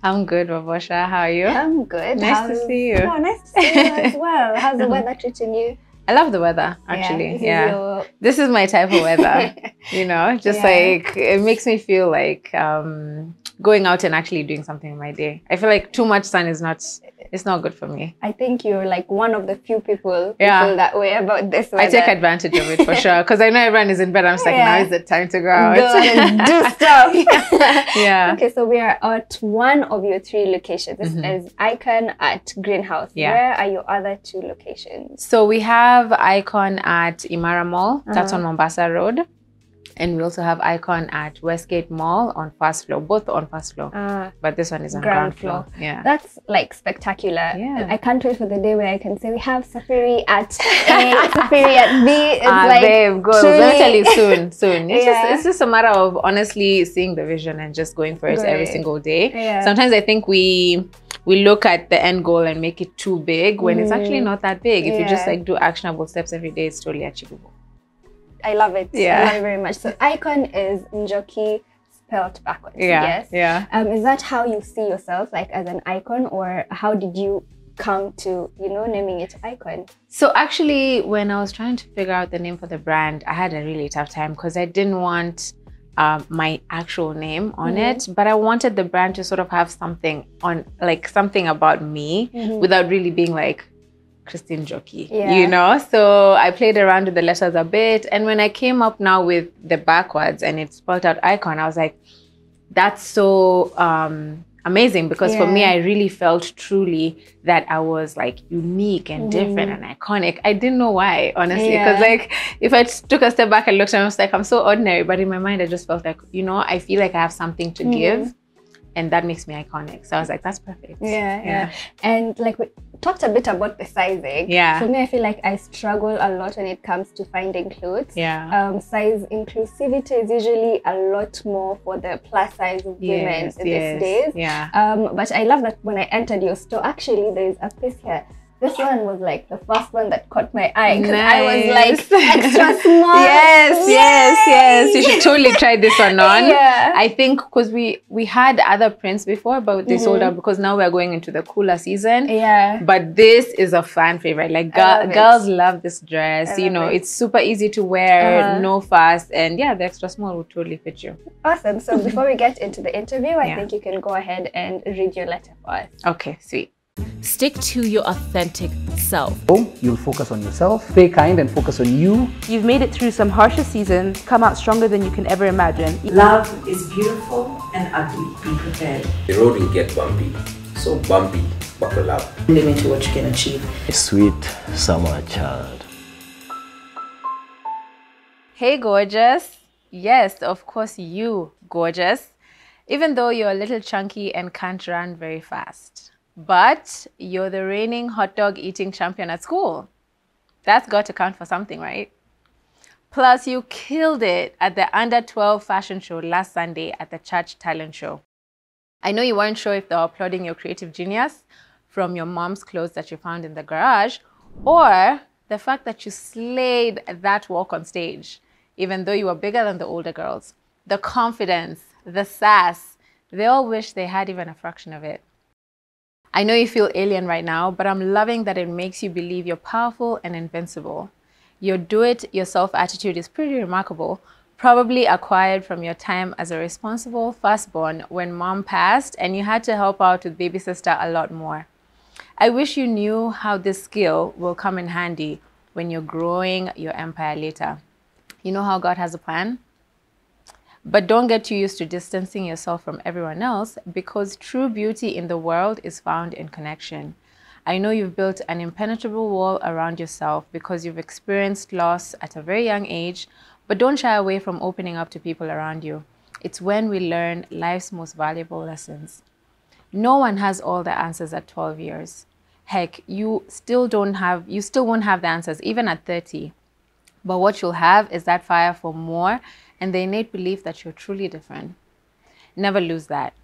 I'm good, Babosha. How are you? I'm good. Nice to see you. Oh, nice to see you as well. How's the weather treating you? I love the weather, actually. Yeah. This is my type of weather, you know, just like, it makes me feel like going out and actually doing something in my day. I feel like too much sun is it's not good for me. I think you're like one of the few people who feel that way about this weather. I take advantage of it for sure, because I know everyone is in bed. I'm just like, now is the time to go out. Go and do stuff. Yeah. Okay, so we are at one of your 3 locations. This is IKOJN at Greenhouse. Yeah. Where are your other 2 locations? So we have IKOJN at Imara Mall. That's on Mombasa Road. And we also have IKOJN at Westgate Mall on first floor, both on first floor. But this one is on ground floor. Yeah. That's like spectacular. Yeah. I can't wait for the day where I can say we have Safari at A, Safari at B. It's like, babe, go. Let me tell you soon. It's just a matter of honestly seeing the vision and just going for it every single day. Yeah. Sometimes I think we look at the end goal and make it too big when it's actually not that big. If you just like do actionable steps every day, it's totally achievable. I love it. Yeah. I love it very much. So IKOJN is Njoki spelled backwards. Yeah. Yes. Yeah. Is that how you see yourself, like as an icon, or how did you come to, you know, naming it IKOJN? So actually, when I was trying to figure out the name for the brand, I had a really tough time because I didn't want my actual name on it, but I wanted the brand to sort of have something on, like something about me without really being like Cris Njoki, you know? So I played around with the letters a bit. And when I came up now with the backwards and it spelled out IKOJN, I was like, that's so amazing, because for me, I really felt truly that I was like unique and different and iconic. I didn't know why, honestly, because like if I took a step back and looked, I was like, I'm so ordinary. But in my mind, I just felt like, you know, I feel like I have something to give. And that makes me iconic. So I was like, that's perfect. Yeah. And like we talked a bit about the sizing. Yeah. For me, I feel like I struggle a lot when it comes to finding clothes. Yeah. Size inclusivity is usually a lot more for the plus size women these days. Yeah. But I love that when I entered your store, actually there is a piece here. This one was like the first one that caught my eye, because I was like extra small. Yes. You should totally try this one on. Yeah. I think because we had other prints before, but they sold out because now we're going into the cooler season. Yeah. But this is a fan favorite. Like girls love this dress. You know, it's super easy to wear, no fuss, and yeah, the extra small would totally fit you. Awesome. So before we get into the interview, I think you can go ahead and read your letter for us. Okay, sweet. Stick to your authentic self. You'll focus on yourself, stay kind and focus on you. You've made it through some harsher seasons, come out stronger than you can ever imagine. Love is beautiful and ugly. Be prepared. The road will get bumpy, so bumpy, buckle up. Limit to what you can achieve. A sweet summer child. Hey, gorgeous. Yes, of course, you, gorgeous. Even though you're a little chunky and can't run very fast. But you're the reigning hot dog eating champion at school. That's got to count for something, right? Plus, you killed it at the Under 12 fashion show last Sunday at the Church Talent Show. I know you weren't sure if they were applauding your creative genius from your mom's clothes that you found in the garage, or the fact that you slayed that walk on stage, even though you were bigger than the older girls. The confidence, the sass, they all wish they had even a fraction of it. I know you feel alien right now, but I'm loving that it makes you believe you're powerful and invincible. Your do-it-yourself attitude is pretty remarkable, probably acquired from your time as a responsible firstborn when mom passed and you had to help out with baby sister a lot more. I wish you knew how this skill will come in handy when you're growing your empire later. You know how God has a plan? But don't get too used to distancing yourself from everyone else, because true beauty in the world is found in connection. I know you've built an impenetrable wall around yourself because you've experienced loss at a very young age, but don't shy away from opening up to people around you. It's when we learn life's most valuable lessons. No one has all the answers at 12 years. Heck, you still won't have the answers even at 30. But what you'll have is that fire for more and the innate belief that you're truly different. Never lose that.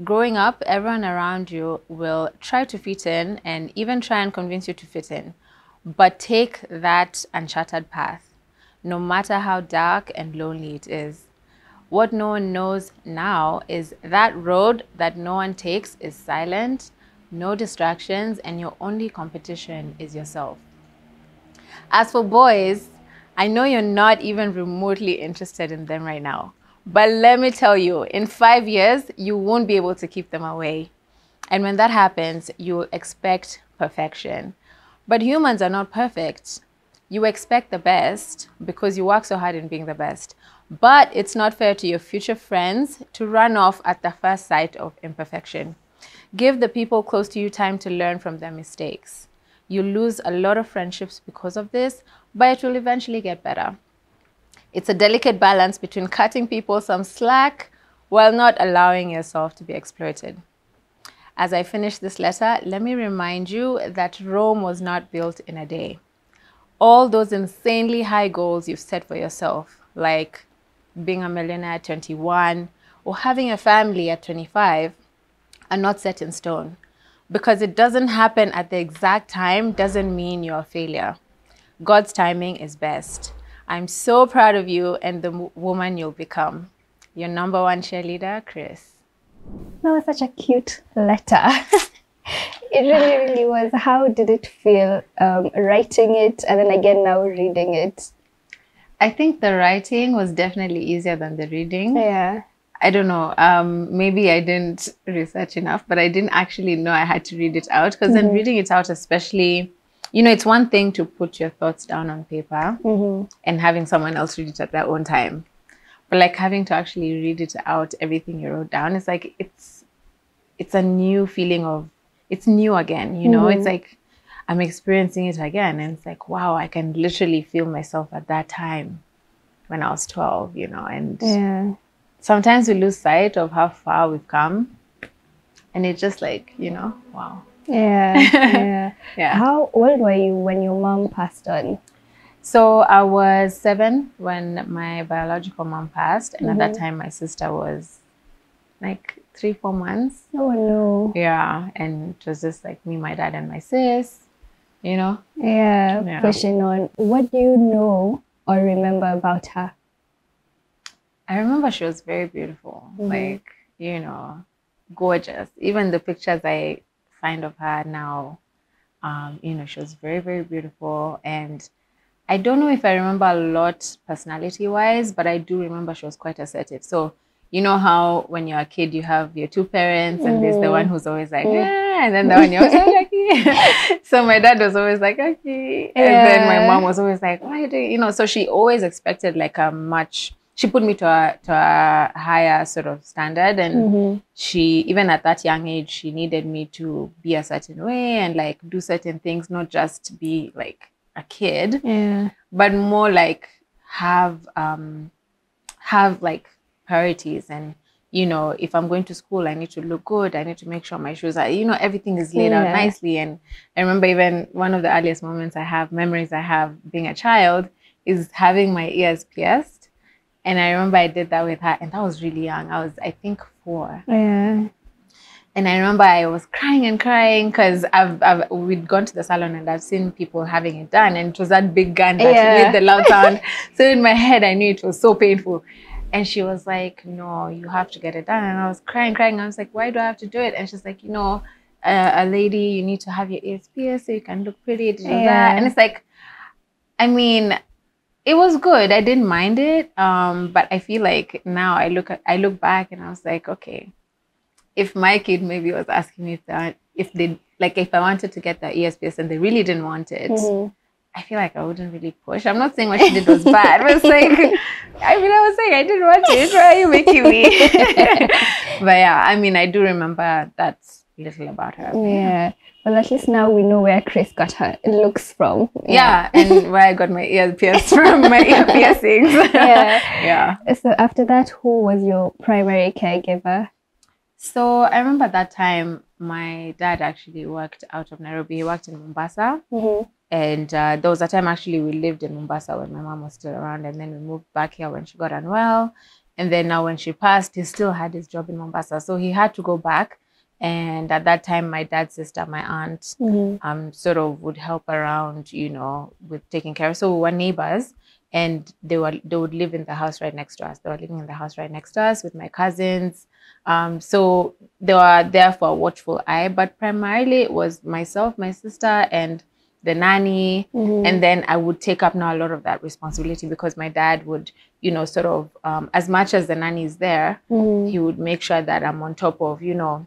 Growing up, everyone around you will try to fit in and even try and convince you to fit in. But take that uncharted path, no matter how dark and lonely it is. What no one knows now is that road that no one takes is silent, no distractions, and your only competition is yourself. As for boys, I know you're not even remotely interested in them right now. But let me tell you, in 5 years, you won't be able to keep them away. And when that happens, you'll expect perfection. But humans are not perfect. You expect the best because you work so hard in being the best. But it's not fair to your future friends to run off at the first sight of imperfection. Give the people close to you time to learn from their mistakes. You lose a lot of friendships because of this, but it will eventually get better. It's a delicate balance between cutting people some slack while not allowing yourself to be exploited. As I finish this letter, let me remind you that Rome was not built in a day. All those insanely high goals you've set for yourself, like being a millionaire at 21 or having a family at 25, are not set in stone. Because it doesn't happen at the exact time doesn't mean you're a failure. God's timing is best. I'm so proud of you and the woman you'll become. Your #1 cheerleader, Cris. That was such a cute letter. It really, really was. How did it feel writing it and then again now reading it? I think the writing was definitely easier than the reading. Yeah. I don't know. Maybe I didn't research enough, but I didn't actually know I had to read it out. Because then reading it out, especially, you know, it's one thing to put your thoughts down on paper and having someone else read it at their own time. But like having to actually read it out, everything you wrote down, it's like it's a new feeling of, it's new again, you know? It's like I'm experiencing it again. And it's like, wow, I can literally feel myself at that time when I was 12, you know? And sometimes we lose sight of how far we've come. And it's just like, you know, wow. Yeah. How old were you when your mom passed on? So I was 7 when my biological mom passed. And at that time, my sister was like 3-4 months. Oh, no. Yeah. And it was just like me, my dad, and my sis, you know? Yeah, pushing on. What do you know or remember about her? I remember she was very beautiful. Like, you know, gorgeous. Even the pictures I find of her now, you know, she was very, very beautiful. And I don't know if I remember a lot personality-wise, but I do remember she was quite assertive. So, you know how when you're a kid, you have your 2 parents and there's the one who's always like, and then the one you're always like, okay. So my dad was always like, okay. And then my mom was always like, why do you know? So she always expected like she put me to a higher sort of standard. And she, even at that young age, she needed me to be a certain way and like do certain things, not just be like a kid, but more like have like priorities. And you know, if I'm going to school, I need to look good, I need to make sure my shoes are, you know, everything is laid out nicely. And I remember even one of the earliest memories I have being a child is having my ears pierced. And I remember I did that with her, and that was really young. I was, I think, 4. And I remember I was crying and crying because we'd gone to the salon and I've seen people having it done, and it was that big gun that made the loud sound. So in my head, I knew it was so painful. And she was like, no, you have to get it done. And I was crying. I was like, why do I have to do it? And she's like, you know, a lady, you need to have your ears pierced so you can look pretty. And it's like, I mean, it was good. I didn't mind it. But I feel like now I look back and I was like, okay, if my kid maybe was asking me if I wanted to get the ears pierced and they really didn't want it, I feel like I wouldn't really push. I'm not saying what she did was bad, but it's like, I was saying I didn't want it. Why are you making me? But yeah, I mean, I do remember that little about her. Yeah. Well, at least now we know where Cris got her looks from. Yeah, and where I got my ears pierced from, my ear piercings. So after that, who was your primary caregiver? So I remember that time my dad actually worked out of Nairobi. He worked in Mombasa. And there was a time actually we lived in Mombasa when my mom was still around, and then we moved back here when she got unwell. And then now when she passed, he still had his job in Mombasa. So he had to go back And at that time, my dad's sister, my aunt, sort of would help around, you know, with taking care of. So we were neighbors, and they would live in the house right next to us. They were living in the house right next to us with my cousins. So they were there for a watchful eye, but primarily it was myself, my sister, and the nanny. And then I would take up now a lot of that responsibility, because my dad would, you know, sort of, as much as the nanny is there, he would make sure that I'm on top of, you know,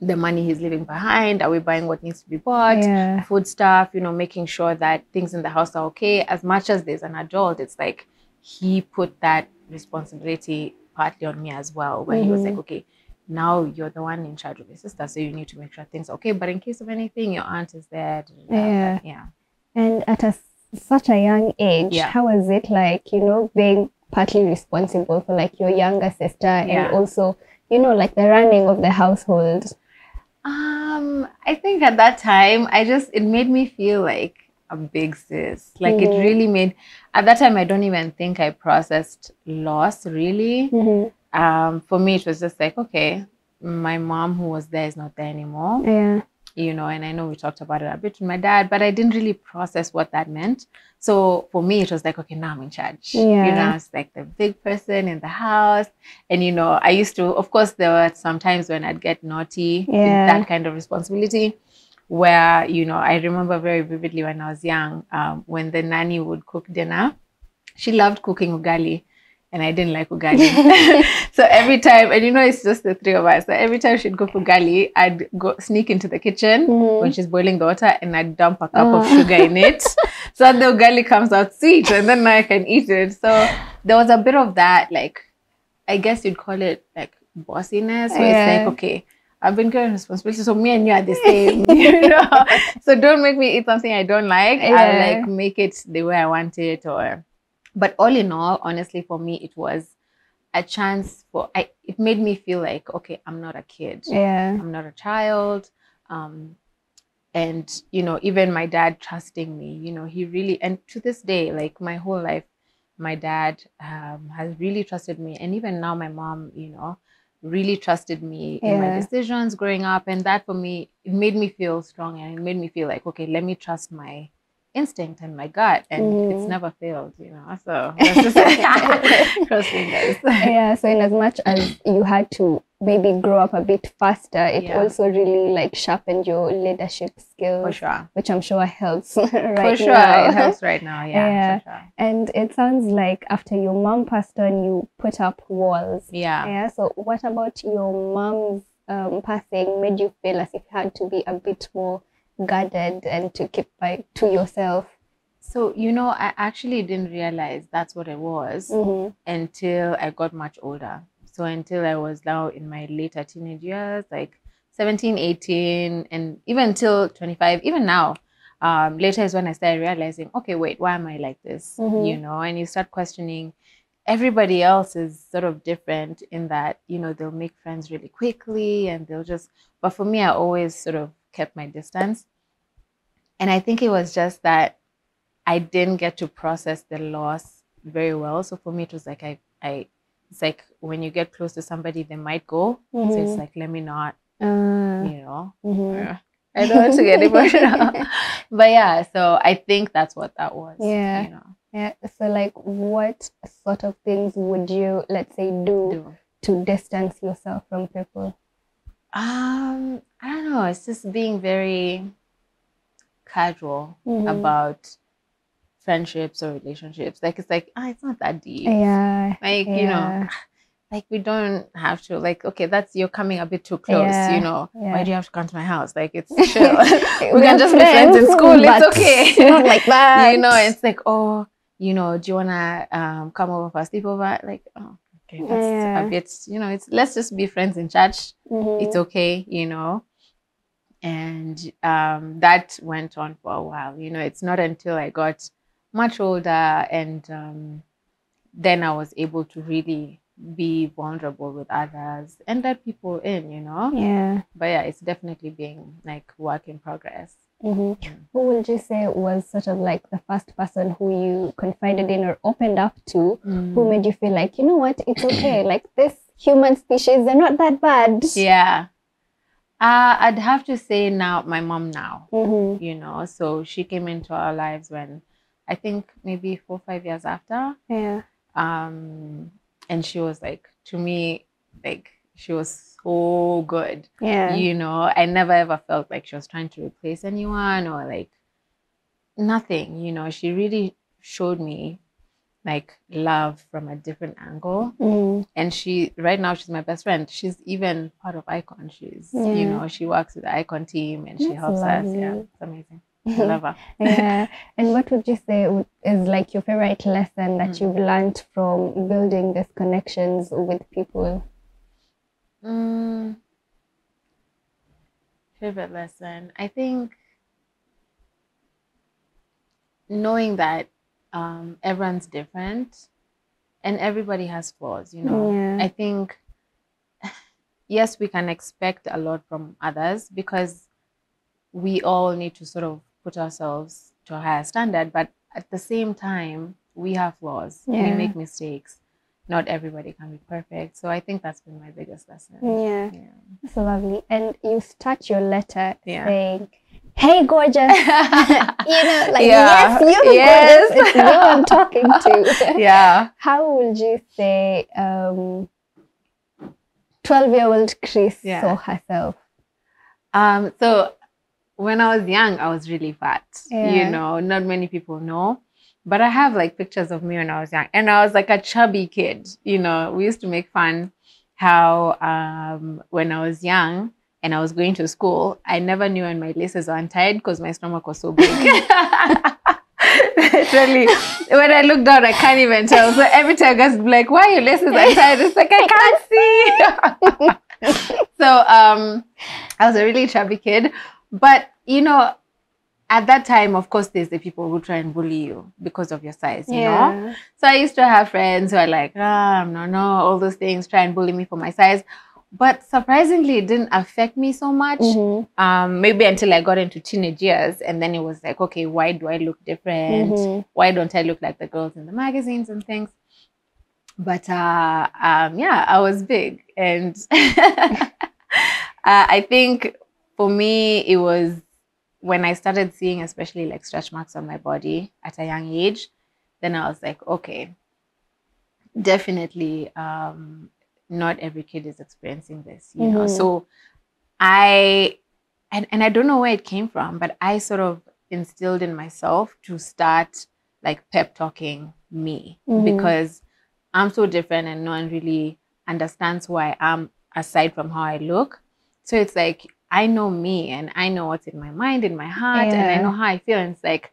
the money he's leaving behind. Are we buying what needs to be bought? Food stuff, you know, making sure that things in the house are okay. As much as there's an adult, it's like he put that responsibility partly on me as well, where he was like, okay, now you're the one in charge of your sister, so you need to make sure things are okay. But in case of anything, your aunt is there. Yeah. And at such a young age, how was it like, you know, being partly responsible for like your younger sister and also, you know, like the running of the household? I think at that time, it made me feel like a big sis. Like it really made, at that time, I don't even think I processed loss really. For me, it was just like, okay, my mom who was there is not there anymore. You know, and I know we talked about it a bit with my dad, but I didn't really process what that meant. So for me, it was like, okay, now I'm in charge. You know, I was like the big person in the house. And, you know, I used to, of course, there were some times when I'd get naughty with that kind of responsibility, where, you know, I remember very vividly when I was young, when the nanny would cook dinner. She loved cooking ugali, and I didn't like ugali. So every time, and you know, it's just the three of us. So every time she'd cook ugali, I'd go sneak into the kitchen when she's boiling the water, and I'd dump a cup of sugar in it. So that the ugali comes out sweet, and then I can eat it. So there was a bit of that, like, I guess you'd call it like bossiness, where it's like, okay, I've been given responsibility, so me and you are the same, you know? So don't make me eat something I don't like. I'll like make it the way I want it, or... But all in all, honestly, for me, it was a chance for, it made me feel like, okay, I'm not a kid. I'm not a child. And, you know, even my dad trusting me, you know, he really, and to this day, like my whole life, my dad has really trusted me. And even now, my mom, you know, really trusted me in my decisions growing up. And that for me, it made me feel strong, and it made me feel like, okay, let me trust my instinct and my gut, and it's never failed, you know. So let's just cross fingers. So in as much as you had to maybe grow up a bit faster, it also really like sharpened your leadership skills, for sure, which I'm sure helps right for sure now. It helps right now, for sure. And it sounds like after your mom passed on, you put up walls. So what about your mom's passing made you feel as if you had to be a bit more guarded and to keep to yourself? So, you know, I actually didn't realize that's what it was until I got much older. So until I was now in my later teenage years, like 17, 18, and even until 25, even now, later is when I started realizing, okay, wait, why am I like this? You know, and you start questioning. Everybody else is sort of different in that, you know, they'll make friends really quickly, and they'll just, but for me, I always sort of kept my distance. And I think it was just that I didn't get to process the loss very well. So for me, it was like, it's like when you get close to somebody, they might go. So it's like, let me not, you know, I don't want to get emotional. But yeah, so I think that's what that was, you know. So like, what sort of things would you, let's say, do to distance yourself from people? I don't know. It's just being very casual about friendships or relationships. Like, it's like, it's not that deep. Like, you know, like we don't have to, like, okay, you're coming a bit too close, you know. Why do you have to come to my house? Like, it's chill. We can just be friends in school. It's okay. Not like that. You know, it's like, oh, you know, do you want to come over for a sleepover? Like, oh, okay, that's a bit, you know, let's just be friends in church. It's okay, you know. And that went on for a while. You know, it's not until I got much older and then I was able to really be vulnerable with others and let people in, you know. But yeah, it's definitely being like work in progress. Who would you say was sort of like the first person who you confided in or opened up to, who made you feel like, you know what, it's okay, like this human species, they're not that bad? I'd have to say now, my mom now, you know, so she came into our lives when I think maybe 4 or 5 years after. Yeah. And she was like, to me, like, she was so good. Yeah. You know, I never ever felt like she was trying to replace anyone or like nothing, you know. She really showed me like love from a different angle. And she, right now, she's my best friend. She's even part of IKOJN. She's, you know, she works with the IKOJN team and she helps us. Yeah, it's amazing. I love her. Yeah. And what would you say is like your favorite lesson that you've learned from building these connections with people? Favorite lesson, I think knowing that everyone's different and everybody has flaws, you know. Yeah. I think, yes, we can expect a lot from others because we all need to sort of put ourselves to a higher standard, but at the same time, we have flaws. We make mistakes. Not everybody can be perfect. So I think that's been my biggest lesson. Yeah. That's lovely. And you start your letter saying, "Hey, gorgeous." You know, like, yes, you, gorgeous. It's you I'm talking to. Yeah. How would you say 12-year-old Cris saw herself? So when I was young, I was really fat. You know, not many people know. But I have like pictures of me when I was young. And I was like a chubby kid. You know, we used to make fun how when I was young and I was going to school, I never knew when my laces were untied because my stomach was so big. Literally, when I look down, I can't even tell. So every time guys be like, "Why are your laces untied?" It's like, I can't see. So I was a really chubby kid. But, you know, at that time, of course, there's the people who try and bully you because of your size, you know? So I used to have friends who are like, no, all those things, try and bully me for my size. But surprisingly, it didn't affect me so much. Maybe until I got into teenage years. And then it was like, okay, why do I look different? Why don't I look like the girls in the magazines and things? But yeah, I was big. And I think for me, it was when I started seeing especially like stretch marks on my body at a young age, then I was like, okay, definitely not every kid is experiencing this, you know. So I don't know where it came from, but I sort of instilled in myself to start like pep talking me because I'm so different and no one really understands who I am aside from how I look. So it's like, I know me and I know what's in my mind, in my heart, and I know how I feel. And it's like,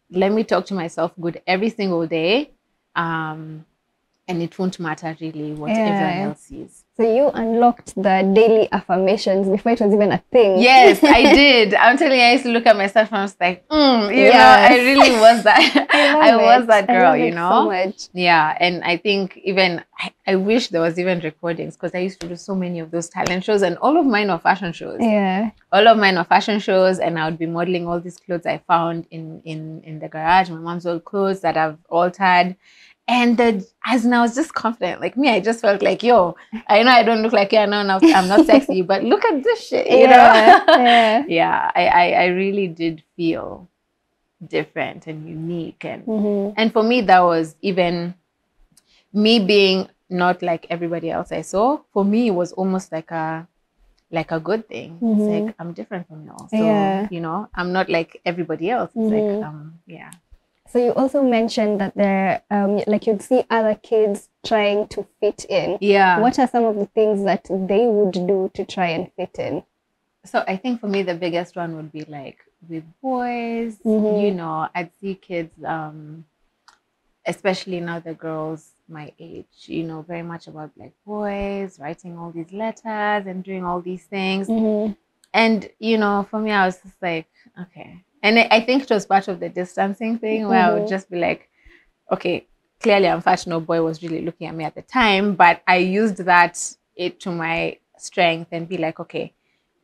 let me talk to myself good every single day. And it won't matter really what everyone else sees. So you unlocked the daily affirmations before it was even a thing. Yes, I did. I'm telling you, I used to look at myself and I was like, you know, I really was that. I was that girl, you know. So much. Yeah, and I think even, I wish there was even recordings because I used to do so many of those talent shows and all of mine were fashion shows. Yeah. All of mine were fashion shows and I would be modeling all these clothes I found in the garage, my mom's old clothes that I've altered. And as I was just confident, like me, I just felt like, yo, I know I don't look like you, I know I'm not sexy, but look at this shit, you know? Yeah, I really did feel different and unique. And for me, that was even me being not like everybody else I saw. For me, it was almost like a good thing. It's like, I'm different from you all. So, you know, I'm not like everybody else. It's like, yeah. So you also mentioned that there, like you'd see other kids trying to fit in. Yeah. What are some of the things that they would do to try and fit in? So I think for me, the biggest one would be like with boys, you know, I'd see kids, especially now the girls my age, you know, very much about like boys, writing all these letters and doing all these things. And, you know, for me, I was just like, okay. And I think it was part of the distancing thing where I would just be like, okay, clearly I'm fat. No boy was really looking at me at the time, but I used that to my strength and be like, okay,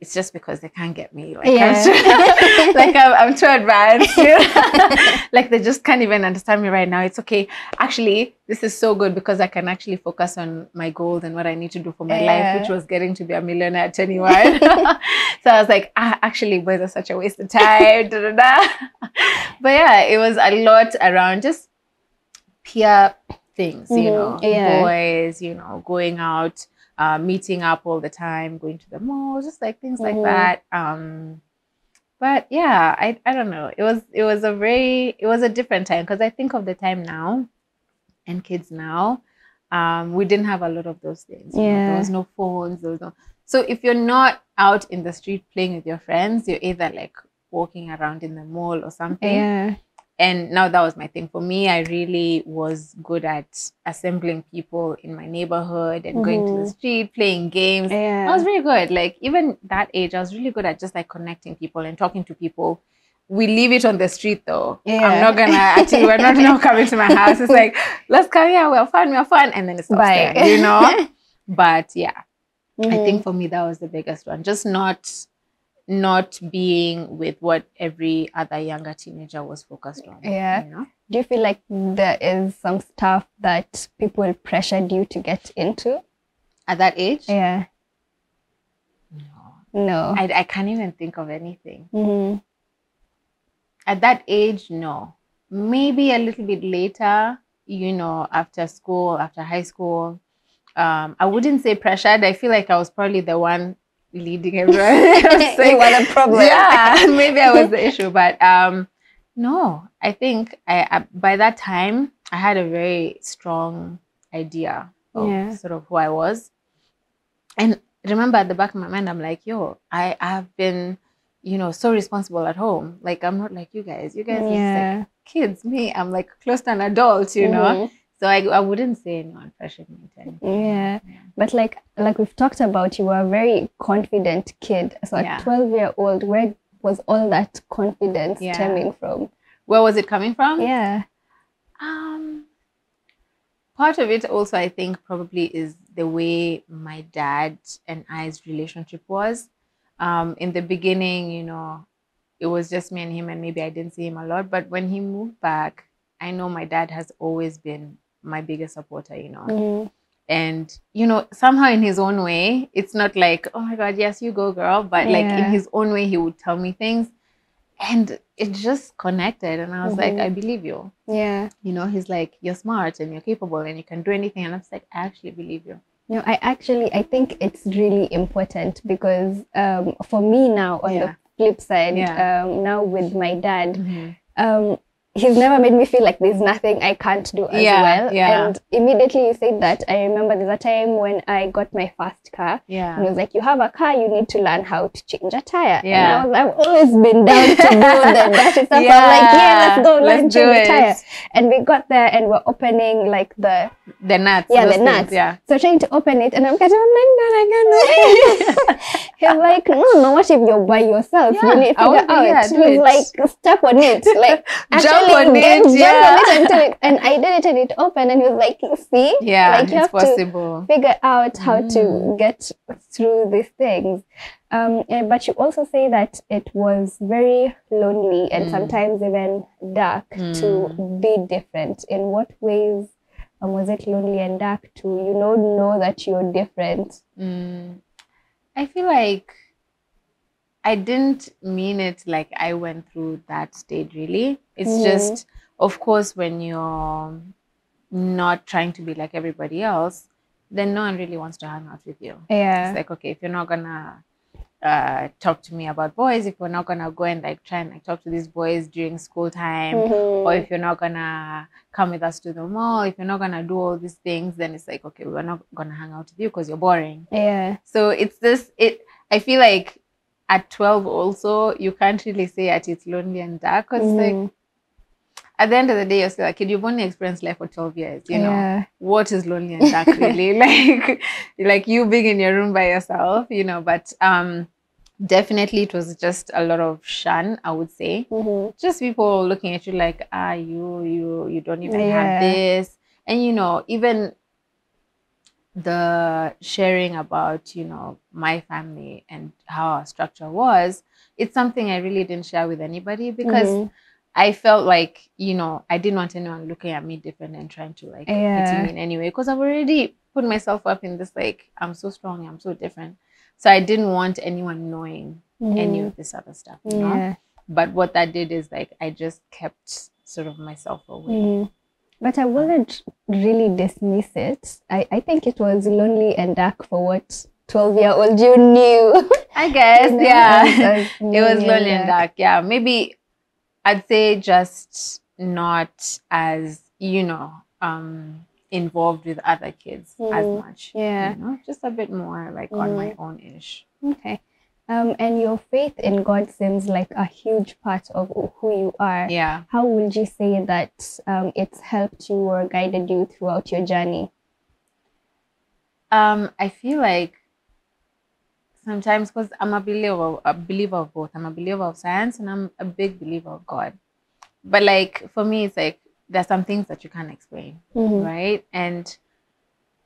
it's just because they can't get me. Like, I'm too advanced. You know? Like, they just can't even understand me right now. It's okay. Actually, this is so good because I can actually focus on my goals and what I need to do for my life, which was getting to be a millionaire at 21. So I was like, actually, boys are such a waste of time. But yeah, it was a lot around just peer things, you know, boys, you know, going out, meeting up all the time, going to the mall, just like things like that. But yeah, I don't know. It was a different time, because I think of the time now and kids now, we didn't have a lot of those things. You know? There was no phones, there was no. So if you're not out in the street playing with your friends, you're either like walking around in the mall or something. Yeah. And now that was my thing. For me, I really was good at assembling people in my neighborhood and going to the street, playing games. I was really good. Like, even that age, I was really good at just like connecting people and talking to people. We leave it on the street though. I'm not gonna actually, we're not coming to my house. It's like, let's come here, we're fun. And then it's upstairs, you know? But yeah, I think for me, that was the biggest one. Just not being with what every other younger teenager was focused on. Yeah. You know? Do you feel like there is some stuff that people pressured you to get into at that age? Yeah. No. I can't even think of anything. At that age, no. Maybe a little bit later, you know, after school, after high school. I wouldn't say pressured. I feel like I was probably the one leading everyone. You were the problem. Yeah, maybe I was the issue. But no, I think I by that time, I had a very strong idea of sort of who I was. And remember, at the back of my mind, I'm like, yo, I have been, you know, so responsible at home. Like, I'm not like you guys. You guys are like kids. Me, I'm like close to an adult, you know. So I wouldn't say anyone pressured me to anything. Yeah. But like we've talked about, you were a very confident kid. So at 12-year-old, where was all that confidence stemming from? Where was it coming from? Yeah. Part of it also, I think, probably is the way my dad and I's relationship was. In the beginning, you know, it was just me and him, and maybe I didn't see him a lot. But when he moved back, I know my dad has always been my biggest supporter, you know. And, you know, somehow in his own way, it's not like, oh my God, yes, you go, girl. But like in his own way, he would tell me things. And it just connected. And I was like, I believe you. Yeah. You know, he's like, you're smart and you're capable and you can do anything. And I was like, I actually believe you. No, I think it's really important because for me now, on the flip side, now with my dad, he's never made me feel like there's nothing I can't do as well. And immediately you said that, I remember there's a time when I got my first car. And he was like, you have a car, you need to learn how to change a tire. And I've always been down to do the dirty stuff. I'm like, let's go learn to change a tire. And we got there and we're opening like the nuts. Yeah, the nuts. So trying to open it, and I'm like, I can't. He's like, no, what if you're by yourself? You need to figure out. He's like, step on it. Like, jump on it and do it. And I did it and it opened, and he was like, see? Yeah, like, you have to figure out how to get through these things. But you also say that it was very lonely and sometimes even dark to be different. In what ways was it lonely and dark to, you know that you're different? I feel like I didn't mean it like I went through that stage, really. It's just, of course, when you're not trying to be like everybody else, then no one really wants to hang out with you. Yeah. It's like, okay, if you're not gonna talk to me about boys, if we're not gonna go and like try and like talk to these boys during school time, or if you're not gonna come with us to the mall, if you're not gonna do all these things, then it's like, okay, we're not gonna hang out with you because you're boring. Yeah. So it's this, I feel like at 12 also, you can't really say that it's lonely and dark, because it's like, at the end of the day, you're still a kid. You've only experienced life for 12 years, you know. What is lonely and dark, really? like you being in your room by yourself, you know. But definitely it was just a lot of shun, I would say. Just people looking at you like, you don't even have this. And, you know, even the sharing about, you know, my family and how our structure was, it's something I really didn't share with anybody because I felt like, you know, I didn't want anyone looking at me different and trying to like pity me in any way, because I've already put myself up in this, like, I'm so strong, I'm so different. So I didn't want anyone knowing any of this other stuff, you know? But what that did is, like, I just kept sort of myself away. But I wouldn't really dismiss it. I think it was lonely and dark for what 12-year-old you knew. I guess, You know, yeah. It was lonely and dark, yeah. Maybe I'd say just not as, you know, involved with other kids as much. Yeah. You know, just a bit more like on my own-ish. Okay. And your faith in God seems like a huge part of who you are. Yeah. How would you say that it's helped you or guided you throughout your journey? I feel like sometimes, because I'm a believer of both. I'm a believer of science and I'm a big believer of God. But like for me, it's like there's some things that you can't explain, right? And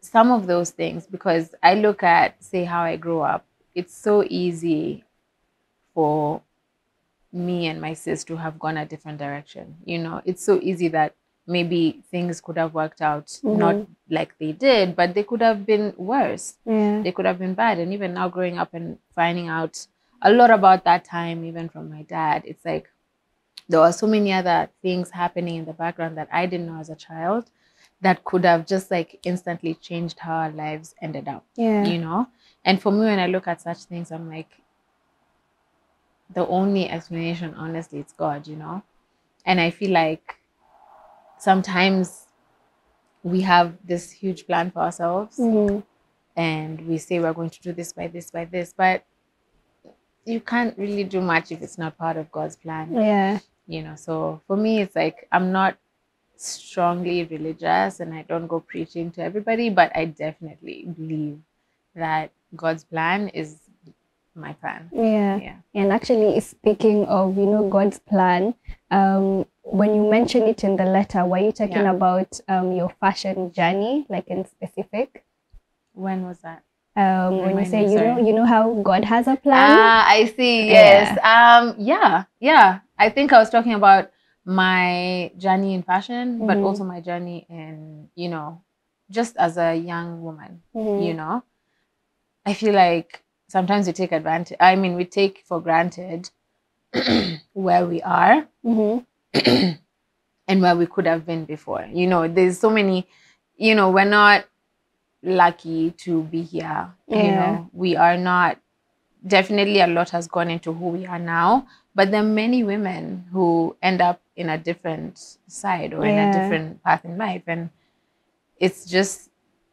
some of those things, because I look at, say, how I grew up, it's so easy for me and my sis to have gone a different direction. You know, it's so easy that maybe things could have worked out not like they did, but they could have been worse. They could have been bad. And even now, growing up and finding out a lot about that time, even from my dad, it's like there were so many other things happening in the background that I didn't know as a child that could have just like instantly changed how our lives ended up, you know? And for me, when I look at such things, I'm like, the only explanation, honestly, it's God, you know? And I feel like sometimes we have this huge plan for ourselves and we say we're going to do this by this, but you can't really do much if it's not part of God's plan. Yeah. You know, so for me, it's like, I'm not strongly religious and I don't go preaching to everybody, but I definitely believe that God's plan is my plan. Yeah. And actually, speaking of, you know, God's plan, when you mentioned it in the letter, were you talking about your fashion journey, like in specific? When was that? When you say, you know how God has a plan? I see. Yes. Yeah. I think I was talking about my journey in fashion, but also my journey in, you know, just as a young woman, you know, I feel like sometimes we take advantage. I mean, we take for granted where we are and where we could have been before. You know, there's so many, you know, we're not lucky to be here. You know, we are not, definitely a lot has gone into who we are now, but there are many women who end up in a different side or in a different path in life. And it's just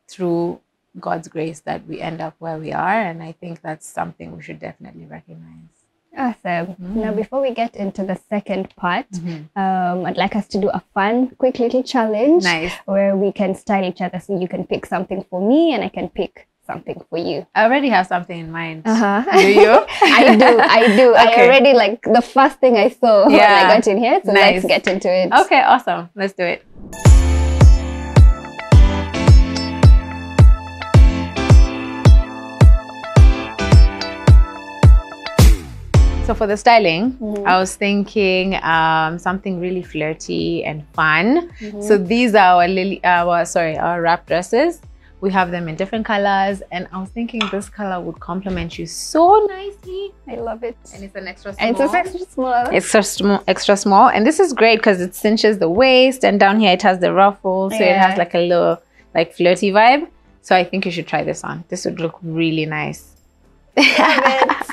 through God's grace that we end up where we are. And I think that's something we should definitely recognize. Awesome. Now, before we get into the second part, I'd like us to do a fun, quick little challenge where we can style each other. So you can pick something for me and I can pick something for you. I already have something in mind. Do you? I do. Okay. I already, like, the first thing I saw when I got in here. So let's get into it. Okay, awesome. Let's do it. So for the styling, I was thinking something really flirty and fun. So these are our wrap dresses. We have them in different colors, and I was thinking this color would complement you so nicely. I love it. And it's an extra small. It's extra small. Extra small. And this is great because it cinches the waist, and down here it has the ruffles, so it has like a little like flirty vibe. So I think you should try this on. This would look really nice. Love it.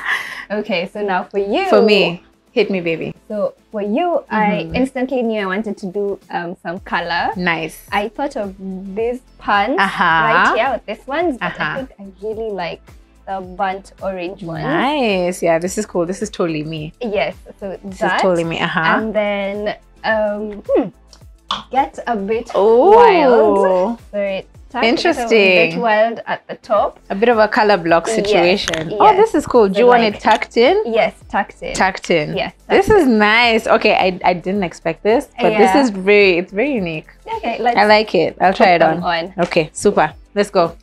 Okay, so now for you. For me, hit me, baby. So for you, I instantly knew I wanted to do some color. Nice. I thought of these pants right here with this ones, but I think I really like the burnt orange ones. Nice. Yeah, this is cool. This is totally me. Yes. So this is totally me. And then get a bit wild. So it interesting. A bit wild at the top. A bit of a color block situation. Yes. Oh, this is cool. Do you want it tucked in? Yes, tucked in. Tucked in. Yes. This is nice. Okay, I didn't expect this, but this is it's very unique. Okay, I like it. I'll try it on. Okay, super. Let's go.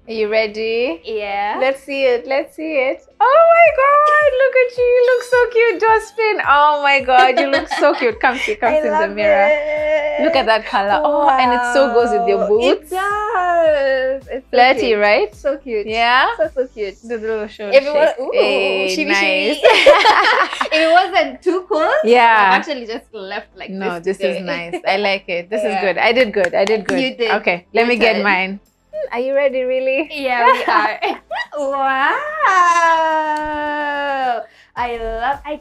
Are you ready? Yeah. Let's see it. Let's see it. Oh my God! Look at you. You look so cute, Josephine. Oh my God, you look so cute. Come see in the mirror. Look at that color. Oh, and it so goes with your boots. It does. It's so Flirty, cute. right? So cute. Yeah. So cute. The little show. If it was, nice. if it wasn't too cool, Yeah. I've actually just left like this. No, this today. is nice. I like it. This is good. I did good. I did good. You did. Okay, let me get mine. Are you ready, really? Yeah, we are. Wow.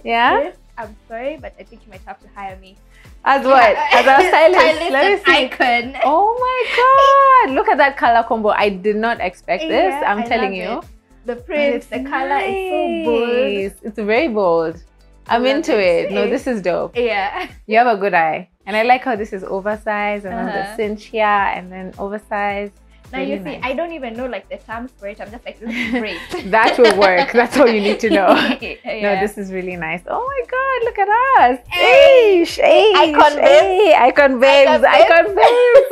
Yeah? I'm sorry, but I think you might have to hire me. As what? As our stylist? Let me see. Icon. Oh my God. Look at that color combo. I did not expect this. I'm telling you. The print, the color is so bold. It's very bold. I'm into it. No, this is dope. Yeah. You have a good eye. And I like how this is oversized and then the cinch here and then oversized. Now really you see, nice. I don't even know like the terms for it. I'm just like, this is great. That will work. That's all you need to know. Yeah. No, this is really nice. Oh my God, look at us. Hey, Icon babes. Icon babes. Icon babes.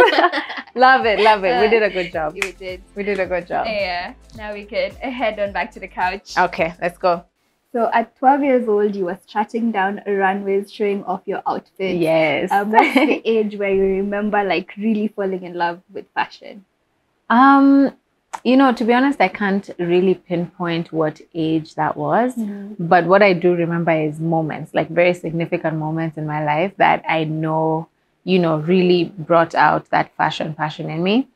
Love it, love it. We did a good job. We did. We did a good job. Yeah. Now we can head on back to the couch. Okay, let's go. So at 12 years old, you were strutting down runways showing off your outfit. Yes. What's the age where you remember like really falling in love with fashion? You know, to be honest, I can't really pinpoint what age that was. But what I do remember is moments, like very significant moments in my life that I know, you know, really brought out that fashion passion in me.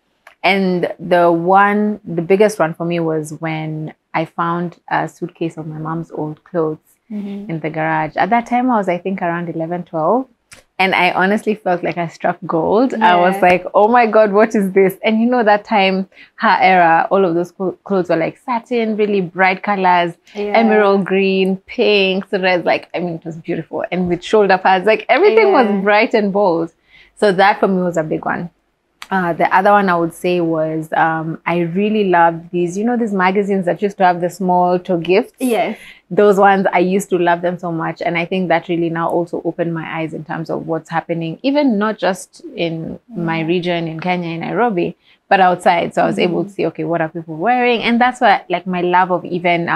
And the biggest one for me was when I found a suitcase of my mom's old clothes in the garage. At that time, I was, I think, around 11, 12. And I honestly felt like I struck gold. Yeah. I was like, oh my God, what is this? And you know, that time, her era, all of those clothes were like satin, really bright colors, emerald green, pinks, red. Like, I mean, it was beautiful. And with shoulder pads, like everything was bright and bold. So that for me was a big one. The other one I would say was I really loved these, you know, these magazines that used to have the small toe gifts. Yes. Those ones, I used to love them so much. And I think that really now also opened my eyes in terms of what's happening, even not just in my region, in Kenya, in Nairobi, but outside. So I was able to see, okay, what are people wearing? And that's why, like, my love of even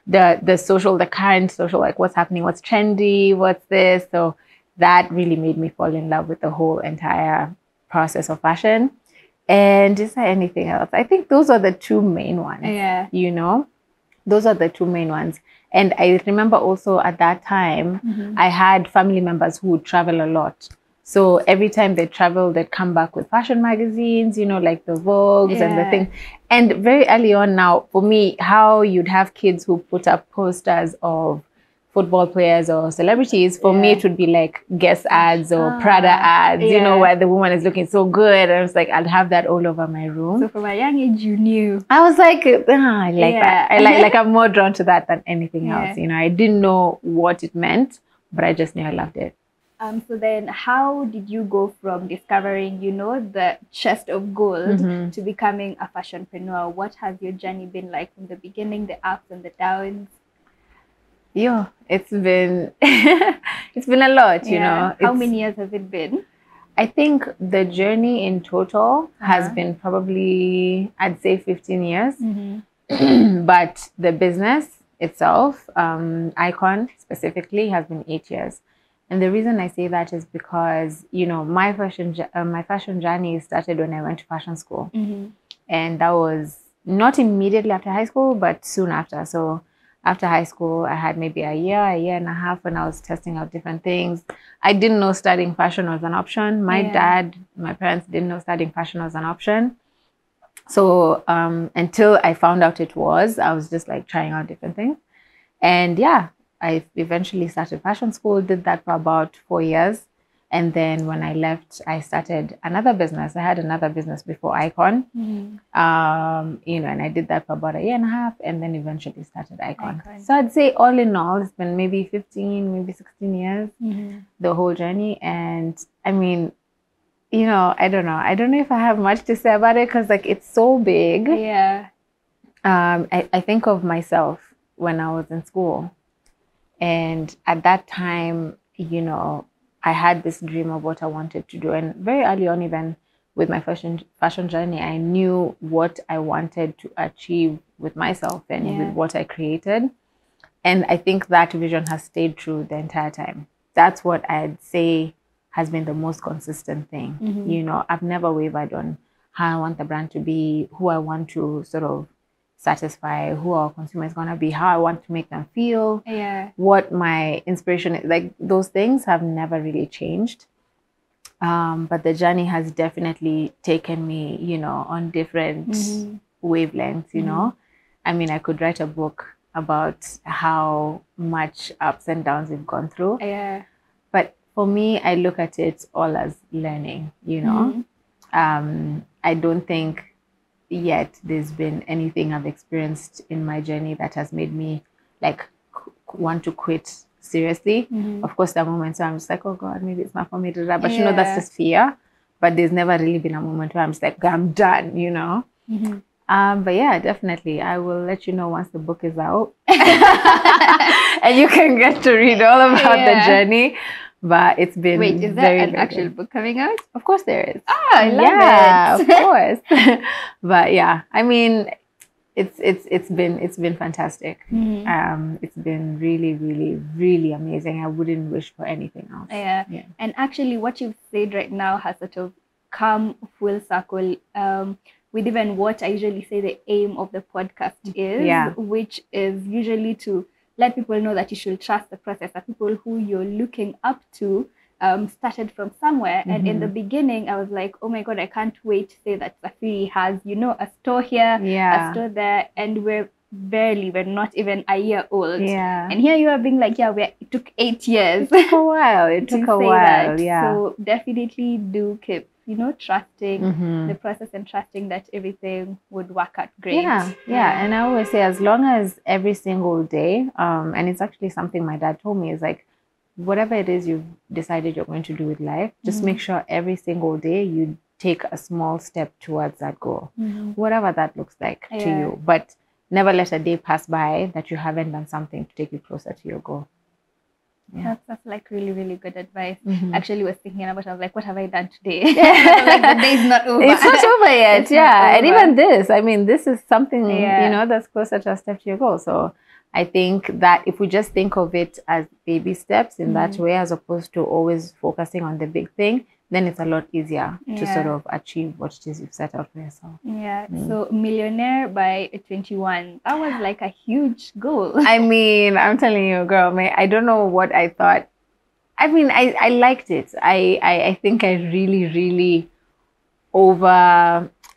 the current social, like what's happening, what's trendy, what's this. So that really made me fall in love with the whole entire process of fashion. And is there anything else? I think those are the two main ones. Yeah. You know, those are the two main ones. And I remember also at that time, I had family members who would travel a lot. So every time they travel, they'd come back with fashion magazines, you know, like the Vogues and the thing. And very early on now, for me, how you'd have kids who put up posters of football players or celebrities, for me it would be like Guess ads or Prada ads, you know, where the woman is looking so good. And I was like, I'd have that all over my room. So from a young age, you knew. I was like, I like that. I like I'm more drawn to that than anything else. You know, I didn't know what it meant, but I just knew I loved it. So then how did you go from discovering, you know, the chest of gold to becoming a fashionpreneur? What has your journey been like from the beginning, the ups and the downs? Yeah, it's been it's been a lot, you know. How many years has it been? I think the journey in total has been probably, I'd say 15 years. But the business itself, IKOJN specifically, has been 8 years. And the reason I say that is because, you know, my fashion journey started when I went to fashion school. And that was not immediately after high school, but soon after. So after high school, I had maybe a year and a half when I was testing out different things. I didn't know studying fashion was an option. My parents didn't know studying fashion was an option. So until I found out it was, I was just like trying out different things. And yeah, I eventually started fashion school, did that for about 4 years. And then when I left, I started another business. I had another business before IKOJN, you know, and I did that for about a year and a half, and then eventually started IKOJN. So I'd say all in all, it's been maybe 15, maybe 16 years, the whole journey. And I mean, you know, I don't know if I have much to say about it because like it's so big. Yeah. I think of myself when I was in school, and at that time, you know, I had this dream of what I wanted to do. And very early on, even with my fashion journey, I knew what I wanted to achieve with myself and with what I created. And I think that vision has stayed true the entire time. That's what I'd say has been the most consistent thing. You know, I've never wavered on how I want the brand to be, who I want to sort of satisfy, who our consumer is going to be, how I want to make them feel, what my inspiration is. Like, those things have never really changed. But the journey has definitely taken me, you know, on different wavelengths, you know. I mean, I could write a book about how much ups and downs we've gone through. But for me, I look at it all as learning, you know. I don't think yet there's been anything I've experienced in my journey that has made me like want to quit seriously. Of course, there are moments where I'm just like, oh God, maybe it's not for me to do that. But you know, that's just fear. But there's never really been a moment where I'm just like, I'm done, you know. But yeah, definitely, I will let you know once the book is out. And you can get to read all about the journey. But it's been is there an actual book coming out? Of course there is. Oh, I love it. Of course. But yeah, I mean, it's been fantastic. It's been really, really, really amazing. I wouldn't wish for anything else. And actually, what you've said right now has sort of come full circle with even what I usually say the aim of the podcast is, which is usually to let people know that you should trust the process, that people who you're looking up to started from somewhere. And in the beginning, I was like, oh my God, I can't wait to say that Safiri has, you know, a store here, a store there, and we're not even a year old. And here you are being like, it took 8 years. It took a while. It took a while. So definitely do keep, you know, trusting the process and trusting that everything would work out great. And I always say, as long as every single day, and it's actually something my dad told me, is like, whatever it is you've decided you're going to do with life, just make sure every single day you take a small step towards that goal, whatever that looks like to you. But never let a day pass by that you haven't done something to take you closer to your goal. That's like really, really good advice. Actually, was thinking about, I was like, what have I done today? Like, the day's not over. It's not over yet. And even this, I mean, this is something, you know, that's closer to a step to your goal. So I think that if we just think of it as baby steps in that way, as opposed to always focusing on the big thing, then it's a lot easier to sort of achieve what it is you've set out for yourself. So millionaire by 21, that was like a huge goal. I mean, I'm telling you, girl, I don't know what I thought. I mean, I liked it. I think I really, really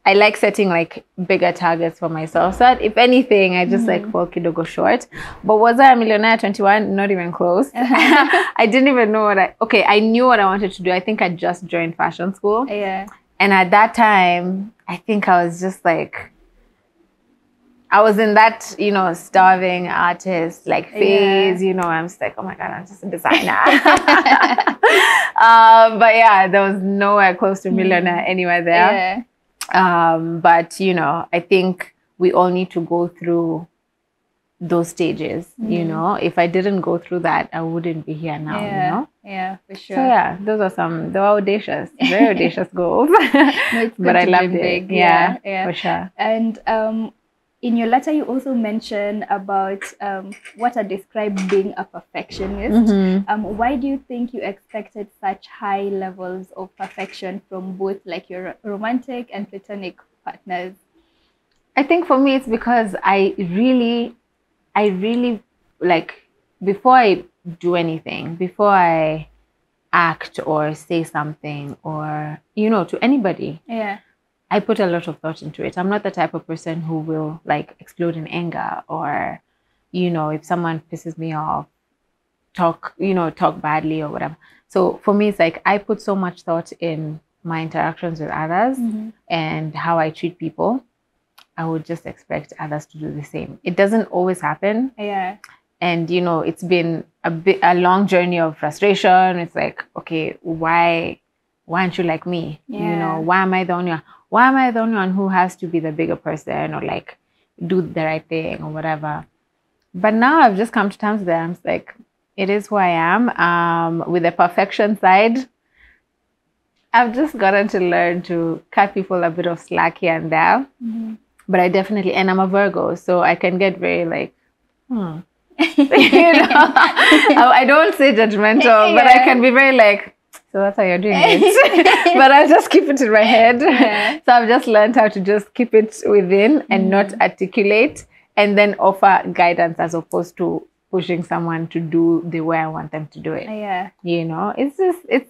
I like setting like bigger targets for myself. So that if anything, I just like fall kidogo short. But was I a millionaire at 21? Not even close. I didn't even know I knew what I wanted to do. I think I just joined fashion school. And at that time, I think I was just like, I was in that, you know, starving artist like phase, you know, I'm just like, oh my God, I'm just a designer. But yeah, there was nowhere close to millionaire anywhere there. But, you know, I think we all need to go through those stages, you know. If I didn't go through that, I wouldn't be here now, you know. For sure. So yeah, those are they were audacious, very audacious goals. But I loved it. For sure. And in your letter, you also mentioned about what are described being a perfectionist. Why do you think you expected such high levels of perfection from both like your romantic and platonic partners? I think for me, it's because I really like, before I do anything, before I act or say something or, you know, to anybody, I put a lot of thought into it. I'm not the type of person who will like explode in anger or, you know, if someone pisses me off, talk badly or whatever. So for me, it's like I put so much thought in my interactions with others and how I treat people. I would just expect others to do the same. It doesn't always happen. And, you know, it's been a long journey of frustration. It's like, okay, why aren't you like me? You know, why am I the only one who has to be the bigger person or like do the right thing or whatever? But now I've just come to terms with that. I'm just like, it is who I am. With the perfection side, I've just gotten to learn to cut people a bit of slack here and there. But I definitely, and I'm a Virgo, so I can get very like, I don't say judgmental, but I can be very like, so that's how you're doing it. But I'll just keep it in my head. So I've just learned how to just keep it within and not articulate, and then offer guidance as opposed to pushing someone to do the way I want them to do it. You know, it's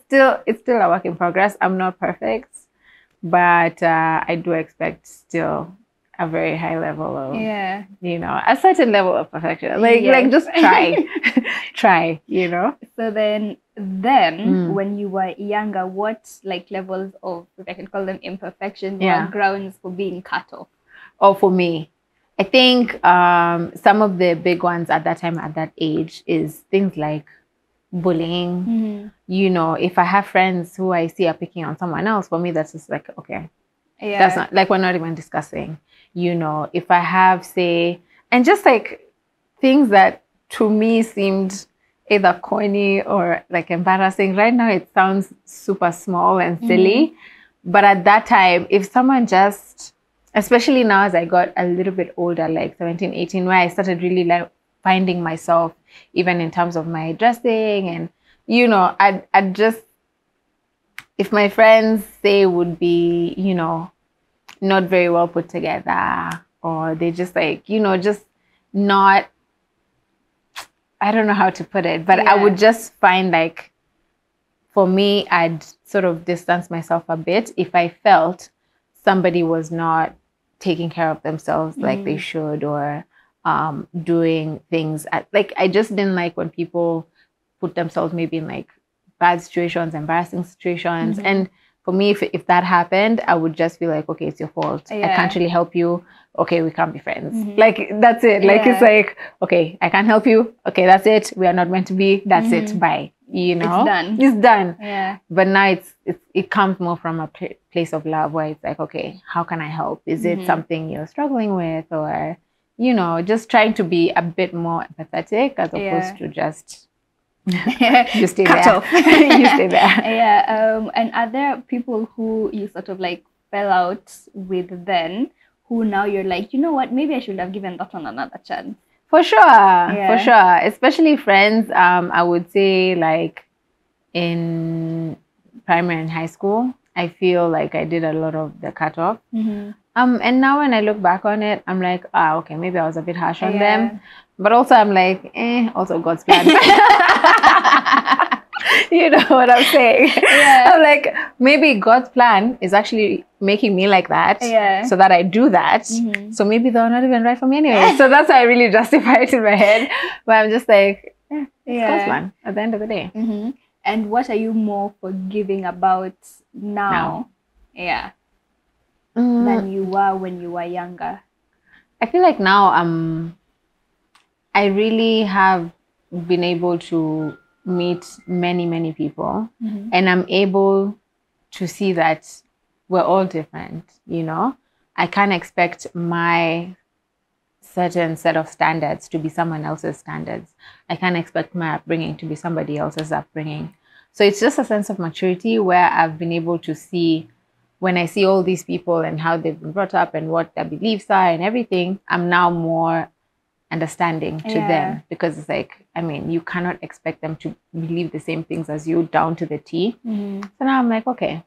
still a work in progress. I'm not perfect, but I do expect still a very high level of, you know, a certain level of perfection. Like just try, you know. So then when you were younger, what like levels of, if I can call them imperfections, were grounds for being cut off? Oh, for me, I think some of the big ones at that time, at that age, is things like bullying. You know, if I have friends who I see are picking on someone else, for me, that's just like, okay. That's not, like, we're not even discussing. You know, if I have, say, and just like things that to me seemed either corny or like embarrassing. Right now, it sounds super small and silly. But at that time, if someone just, especially now as I got a little bit older, like 17, 18, where I started really like finding myself, even in terms of my dressing, and, you know, I'd just, if my friends say would be, you know, not very well put together, or they just like, you know, just not, I don't know how to put it, but I would just find like, for me, I'd sort of distance myself a bit if I felt somebody was not taking care of themselves like they should, or doing things like, I just didn't like when people put themselves maybe in like bad situations, embarrassing situations. And for me, if that happened, I would just feel like, okay, it's your fault. I can't really help you. Okay, we can't be friends. Like, that's it. Like, it's like, okay, I can't help you. Okay, that's it. We are not meant to be. That's it. Bye. You know? It's done. But now it comes more from a place of love, where it's like, okay, how can I help? Is it something you're struggling with? Or, you know, just trying to be a bit more empathetic as opposed to just... you stay Cut there. off. You stay there. And are there people who you sort of like fell out with then, who now you're like, you know what, maybe I should have given that one another chance? For sure. For sure. Especially friends, I would say like in primary and high school, I feel like I did a lot of the cutoff. And now when I look back on it, I'm like, okay, maybe I was a bit harsh on them. But also I'm like, also God's plan. You know what I'm saying? I'm like, maybe God's plan is actually making me like that, so that I do that. So maybe they're not even right for me anyway. So that's how I really justify it in my head. But I'm just like, it's God's plan at the end of the day. And what are you more forgiving about now? Than you were when you were younger? I feel like now I really have been able to meet many people, and I'm able to see that we're all different, you know. I can't expect my certain set of standards to be someone else's standards. I can't expect my upbringing to be somebody else's upbringing. So it's just a sense of maturity where I've been able to see, when I see all these people and how they've been brought up and what their beliefs are and everything, I'm now more understanding to them, because it's like, I mean, you cannot expect them to believe the same things as you down to the T. So now I'm like, okay,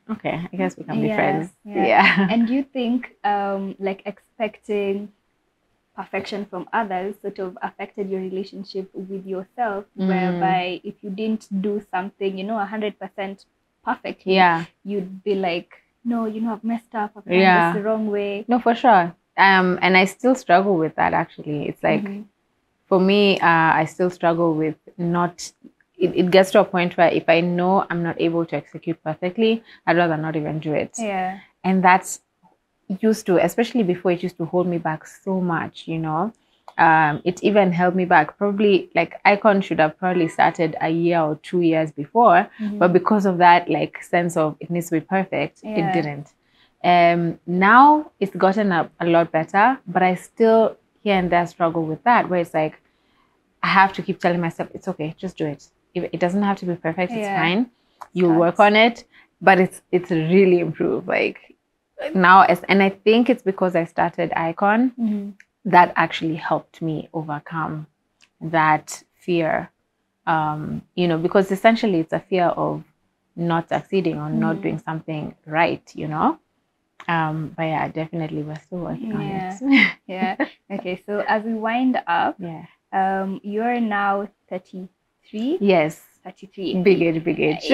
I guess we can be friends. And do you think like expecting perfection from others sort of affected your relationship with yourself, whereby if you didn't do something, you know, 100% perfectly, you'd be like, no, you know, I've messed up, I've done this the wrong way? No, for sure. And I still struggle with that, actually. It's like, for me, I still struggle with not, it gets to a point where if I know I'm not able to execute perfectly, I'd rather not even do it. And that's used to, especially before, it used to hold me back so much, you know. It even held me back. Probably, like, IKOJN should have probably started a year or 2 years before, but because of that, like, sense of it needs to be perfect, it didn't. Now it's gotten a lot better, but I still here and there struggle with that, where it's like, I have to keep telling myself, it's okay, just do it. If it doesn't have to be perfect, it's fine. you'll work on it, but it's really improved. Like now, and I think it's because I started IKOJN that actually helped me overcome that fear. You know, because essentially it's a fear of not succeeding or not doing something right, you know. But yeah, definitely we're still working on it. Yeah. Okay, so as we wind up, you're now 33. Yes. 33. Big age.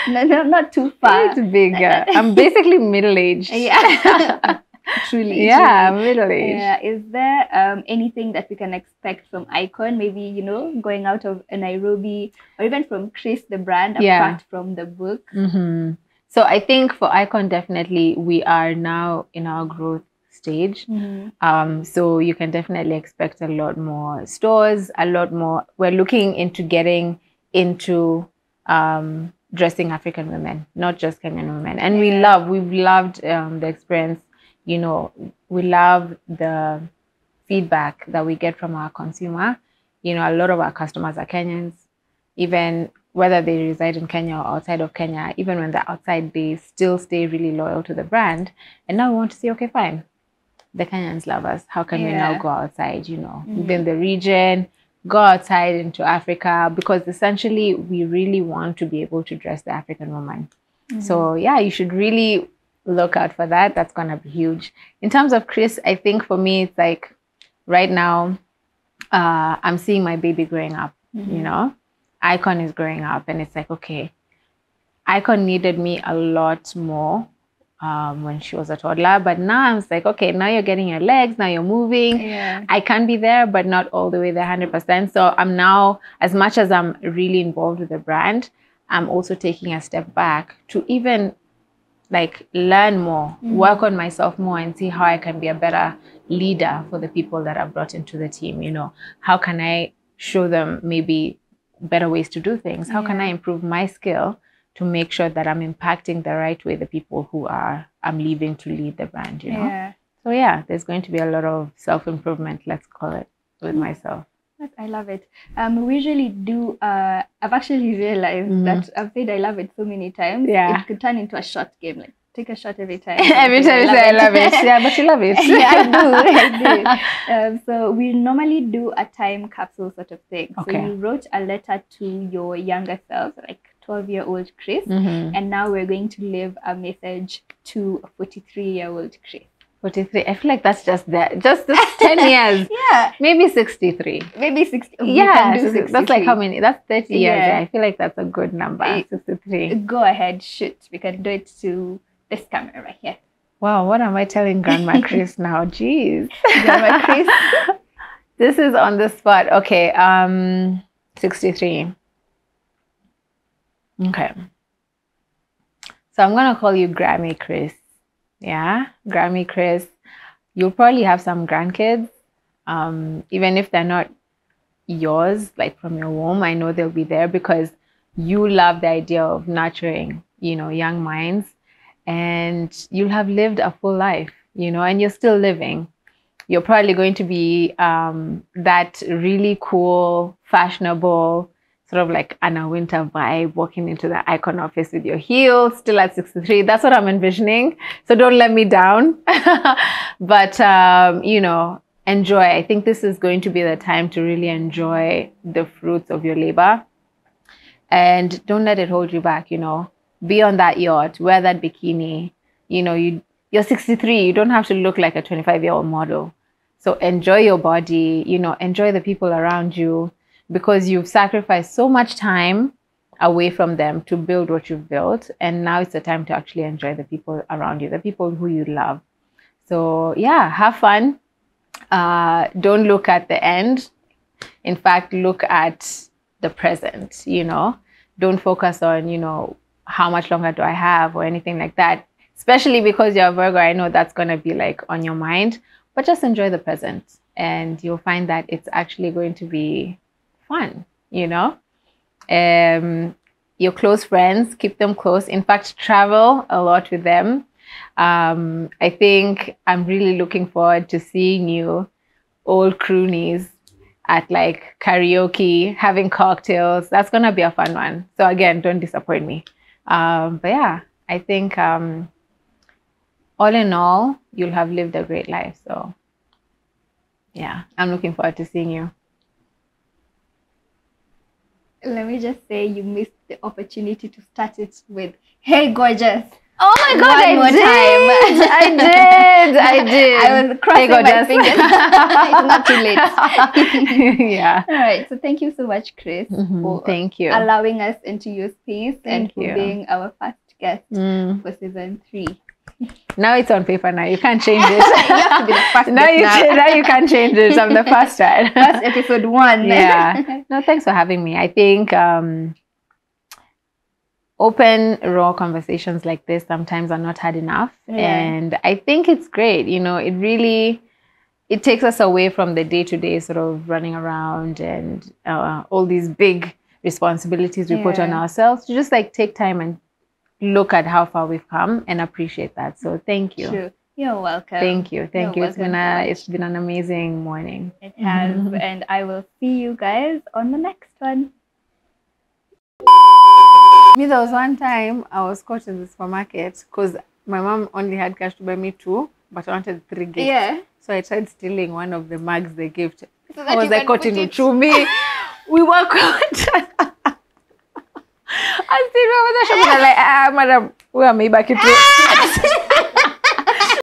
No, not too far. It's bigger. I'm basically middle-aged. Yeah. Truly. Yeah, middle-aged. Yeah. Is there anything that we can expect from IKOJN? Maybe, you know, going out of Nairobi, or even from Cris, the brand, apart from the book? So I think for IKOJN, definitely we are now in our growth stage. So you can definitely expect a lot more stores, a lot more. We're looking into getting into dressing African women, not just Kenyan women. And we've loved the experience. You know, we love the feedback that we get from our consumer. You know, a lot of our customers are Kenyans, even whether they reside in Kenya or outside of Kenya. Even when they're outside, they still stay really loyal to the brand. And now we want to say, okay, fine, the Kenyans love us. How can we now go outside, you know, within the region, go outside into Africa? Because essentially, we really want to be able to dress the African woman. So yeah, you should really look out for that. That's going to be huge. In terms of Cris, I think for me, it's like right now, I'm seeing my baby growing up, you know. IKOJN is growing up, and it's like, okay, IKOJN needed me a lot more when she was a toddler, but now I'm like, okay, now you're getting your legs, now you're moving. I can be there, but not all the way there 100%. So I'm now, as much as I'm really involved with the brand, I'm also taking a step back to even like learn more, work on myself more, and see how I can be a better leader for the people that I've brought into the team. You know, how can I show them maybe better ways to do things? How can I improve my skill to make sure that I'm impacting the right way the people who I'm leaving to lead the brand, you know? So yeah, there's going to be a lot of self-improvement, let's call it, with myself. I love it. We usually do, I've actually realized that I've said I love it so many times. It could turn into a short game, like take a shot every time. Every time you say I love it. Yeah, but you love it. I do. So we normally do a time capsule sort of thing. So you wrote a letter to your younger self, like 12-year-old Cris, and now we're going to leave a message to a 43-year-old Cris. 43. I feel like that's just 10 years. Maybe 63. Maybe 60. That's like how many? That's 30 years. I feel like that's a good number. 63. Go ahead, shoot. We can do it to this camera right here. Wow, what am I telling Grandma Cris now? Jeez. Grandma Cris. This is on the spot. Okay, 63. Okay. So I'm gonna call you Grammy Cris. Yeah, Grammy Cris. You'll probably have some grandkids, even if they're not yours, like from your womb. I know they'll be there because you love the idea of nurturing, you know, young minds, and you'll have lived a full life, you know, and you're still living. You're probably going to be that really cool, fashionable, sort of like Anna Winter vibe, walking into the IKOJN office with your heels, still at 63. That's what I'm envisioning. So don't let me down. But, you know, enjoy. I think this is going to be the time to really enjoy the fruits of your labor. And don't let it hold you back, you know. Be on that yacht, wear that bikini. You know, you're 63. You don't have to look like a 25-year-old model. So enjoy your body, you know, enjoy the people around you, because you've sacrificed so much time away from them to build what you've built. And now it's the time to actually enjoy the people around you, the people who you love. So yeah, have fun. Don't look at the end. In fact, look at the present, you know. Don't focus on, you know, how much longer do I have or anything like that. Especially because you're a Virgo, I know that's going to be like on your mind. But just enjoy the present. And you'll find that it's actually going to be fun, you know. Your close friends, keep them close. In fact, travel a lot with them. I think I'm really looking forward to seeing you, old croonies, at like karaoke, having cocktails. That's gonna be a fun one. So again, don't disappoint me. But yeah, I think all in all, you'll have lived a great life. So yeah, I'm looking forward to seeing you. Let me just say you missed the opportunity to start it with, "Hey, gorgeous." Oh my God, One more time. I did. I was crossing my fingers. It's not too late. Yeah. All right. So thank you so much, Cris, for Thank you. allowing us into your space and Thank for you. being our first guest for season 3. Now it's on paper. Now you can't change it. You have to be the first now you can't change it. I'm the first one. First episode 1. Yeah. No, thanks for having me. I think open, raw conversations like this sometimes are not had enough. Yeah. And I think it's great. You know, it takes us away from the day-to-day sort of running around and all these big responsibilities we put on ourselves, to just like take time and look at how far we've come and appreciate that. So thank you. Sure. You're welcome. Thank you. Thank you. Welcome. It's been an amazing morning. It has. And I will see you guys on the next one. There was one time I was caught in the supermarket because my mom only had cash to buy me 2, but I wanted 3 gifts. Yeah. So I tried stealing one of the mugs they gave. So that I was you like can caught put in it- Uchumi. We were caught. I still remember the shop and I'm like, madam, where am I back in?